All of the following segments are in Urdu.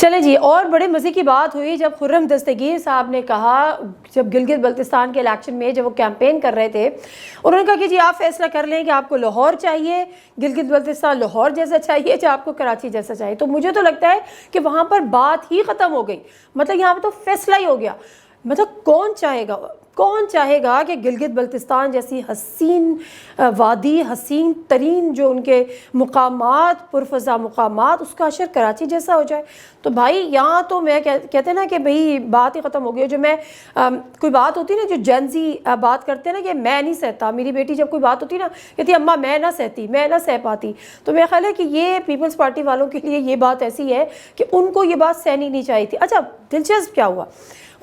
چلے جی، اور بڑے مزے کی بات ہوئی جب خرم دستگیر صاحب نے کہا، جب گلگت بلتستان کے الیکشن میں جب وہ کیمپین کر رہے تھے، انہوں نے کہا کہ جی آپ فیصلہ کر لیں کہ آپ کو لاہور چاہیے، گلگت بلتستان لاہور جیسا چاہیے یا آپ کو کراچی جیسا چاہیے۔ تو مجھے تو لگتا ہے کہ وہاں پر بات ہی ختم ہو گئی، مطلب یہاں پہ تو فیصلہ ہی ہو گیا۔ مطلب کون چاہے گا کہ گلگت بلتستان جیسی حسین وادی، حسین ترین جو ان کے مقامات، پرفضا مقامات، اس کا اشر کراچی جیسا ہو جائے؟ تو بھائی یہاں تو میں کہتے ہیں نا کہ بھئی بات ہی ختم ہو گئی۔ جو میں کوئی بات ہوتی نا، جو جینزی بات کرتے ہیں نا کہ میں نہیں سہتا، میری بیٹی جب کوئی بات ہوتی نا کہتی اماں میں نہ سہتی، میں نہ سہ پاتی، تو میرا خیال ہے کہ یہ پیپلز پارٹی والوں کے لیے یہ بات ایسی ہے کہ ان کو یہ بات سہنی نہیں چاہیے تھی۔ اچھا دلچسپ کیا ہوا،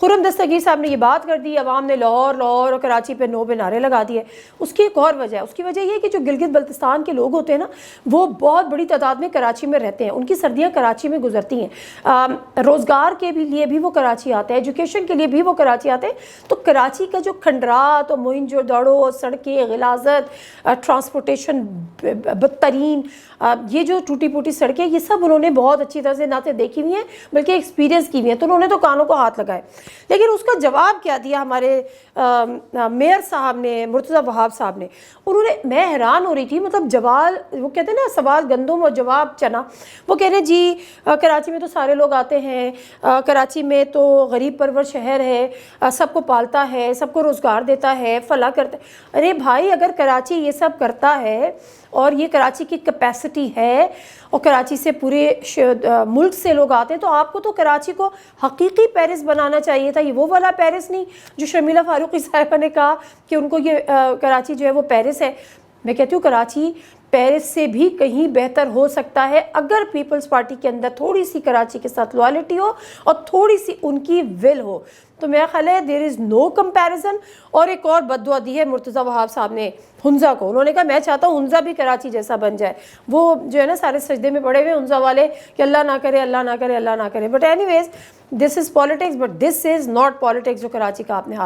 خرم دستگیر صاحب نے یہ بات کر دی، عوام نے لاہور اور کراچی پہ نو پہ نعرے لگا دیے۔ اس کی ایک اور وجہ ہے، اس کی وجہ یہ ہے کہ جو گلگت بلتستان کے لوگ ہوتے ہیں نا، وہ بہت بڑی تعداد میں کراچی میں رہتے ہیں، ان کی سردیاں کراچی میں گزرتی ہیں، روزگار کے لیے بھی وہ کراچی آتے ہیں، ایجوکیشن کے لیے بھی وہ کراچی آتے ہیں۔ تو کراچی کا جو کھنڈرات اور موئن دڑو، سڑکیں، غلاظت، ٹرانسپورٹیشن بدترین، یہ جو ٹوٹی پوٹی سڑکیں، یہ سب انہوں نے بہت اچھی طرح سے نہ تو دیکھی ہوئی ہیں بلکہ ایکسپیرینس کی ہوئی ہیں، تو انہوں نے تو کانوں کو ہاتھ لگائے۔ لیکن اس کا جواب کیا دیا ہمارے میئر صاحب نے، مرتضیٰ وہاب صاحب نے؟ میں حیران ہو رہی تھی، مطلب وہ کہتے ہیں نا سوال گندم اور جواب چنا۔ وہ کہہ رہے جی کراچی میں تو سارے لوگ آتے ہیں، کراچی میں تو غریب پرور شہر ہے، سب کو پالتا ہے، سب کو روزگار دیتا ہے، فلاح کرتا ہے۔ ارے بھائی اگر کراچی یہ سب کرتا ہے اور یہ کراچی کی کیپیسٹی ہے اور کراچی سے پورے ملک سے لوگ آتے ہیں، تو آپ کو تو کراچی کو حقیقی پیرس بنانا چاہیے تھا، یہ وہ والا پیرس نہیں جو شرمیلا فاروقی صاحبہ نے کہا کہ ان کو یہ کراچی جو ہے وہ پیرس ہے۔ میں کہتی ہوں کراچی پیرس سے بھی کہیں بہتر ہو سکتا ہے اگر پیپلز پارٹی کے اندر تھوڑی سی کراچی کے ساتھ لوائلٹی ہو اور تھوڑی سی ان کی ول ہو، تو میرا خیال ہے دیر از نو کمپیریزن۔ اور ایک اور بددعا دی ہے مرتضیٰ وہاب صاحب نے ہنزا کو، انہوں نے کہا میں چاہتا ہوں ہنزا بھی کراچی جیسا بن جائے۔ وہ جو ہے نا سارے سجدے میں پڑے ہوئے ہنزا والے کہ اللہ نہ کرے، اللہ نہ کرے، اللہ نہ کرے۔ But anyways this is politics, but this is not politics جو کراچی کا آپ نے حال